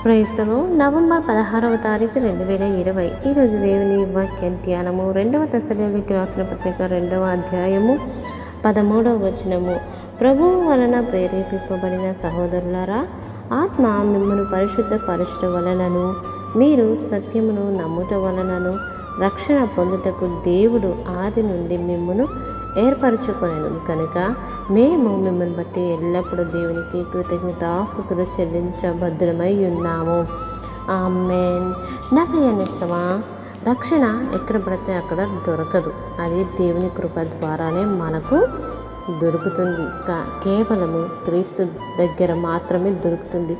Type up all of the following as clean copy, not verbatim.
క్రైస్తవం నవంబర్ 16వ తారీఖు 2020. ఈరోజు దేవుని వాక్య ధ్యానము 2వ తెస్సలోనికీయులకు రాసిన పత్రిక 2వ అధ్యాయము 13వ వచనము. ప్రభువు వలన ప్రేరేపింపబడిన సహోదరులారా, ఆత్మ మిమ్మను పరిశుద్ధపరచుట వలనను మీరు సత్యమును నమ్ముట వలనను రక్షణ పొందుటకు దేవుడు ఆది నుండి మిమ్మును ఏర్పరచుకొనెను కనుక మేము మిమ్మల్ని బట్టి ఎల్లప్పుడూ దేవునికి కృతజ్ఞతాస్తుతులు చెల్లించబద్ధులమై ఉన్నాము. ఆమేన్. నా ప్రియ నేస్తమా, రక్షణ ఎక్కడ పడితే అక్కడ దొరకదు. అది దేవుని కృప ద్వారానే మనకు దొరుకుతుంది. కేవలము క్రీస్తు దగ్గర మాత్రమే దొరుకుతుంది.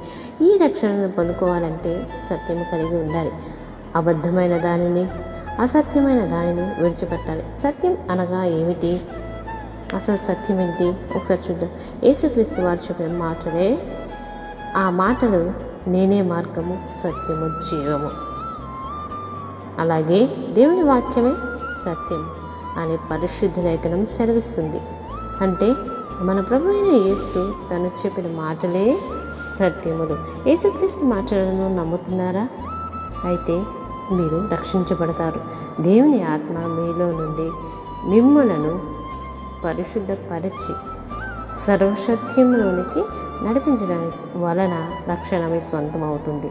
ఈ రక్షణను పొందుకోవాలంటే సత్యము కలిగి ఉండాలి. అబద్ధమైన దానిని, అసత్యమైన దానిని విడిచిపెట్టాలి. సత్యం అనగా ఏమిటి? అసలు సత్యం ఏంటి? ఒకసారి చూద్దాం. యేసుక్రీస్తు వారు చెప్పిన మాటలే ఆ మాటలు, నేనే మార్గము, సత్యము, జీవము. అలాగే దేవుని వాక్యమే సత్యం అనే పరిశుద్ధ లేఖనం సెలవిస్తుంది. అంటే మన ప్రభు అయిన యేసు తను చెప్పిన మాటలే సత్యములు. యేసుక్రీస్తు మాటలను నమ్ముతున్నారా? అయితే మీరు రక్షించబడతారు. దేవుని ఆత్మ మీలో నుండి మిమ్ములను పరిశుద్ధపరిచి సర్వసత్యంలోనికి నడిపించడానికి వలన రక్షణ మీ సొంతం అవుతుంది.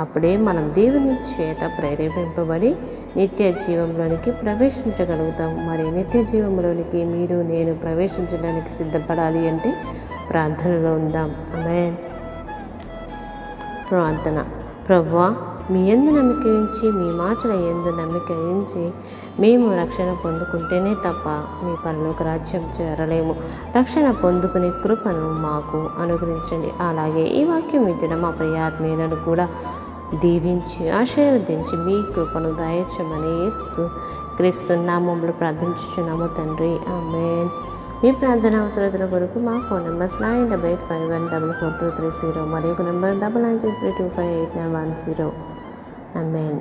అప్పుడే మనం దేవుని చేత ప్రేరేపింపబడి నిత్య జీవంలోనికి ప్రవేశించగలుగుతాం. మరి నిత్య జీవంలోనికి మీరు నేను ప్రవేశించడానికి సిద్ధపడాలి అంటే ప్రార్థనలో ఉందాం. ఆమేన్. ప్రార్థన. ప్రభువా, మీ యందు నమ్మిక ఉంచి, మీ మాటల యందు నమ్మిక ఉంచి మేము రక్షణ పొందుకుంటేనే తప్ప మీ పరలోక రాజ్యం చేరలేము. రక్షణ పొందుకునే కృపను మాకు అనుగ్రహించండి. అలాగే ఈ వాక్యం వింటున్న మా ప్రియాత్మీయులను కూడా దీవించి ఆశీర్వదించి మీ కృపను దయచేయమని యేసు క్రీస్తు నామములో ప్రార్థించుచున్నాము తండ్రి. ఆమేన్. మీ ప్రార్థన అవసరతల కొరకు మా ఫోన్ నెంబర్స్ 9851444230 మరియు నెంబర్ 9963258910. ఆమేన్.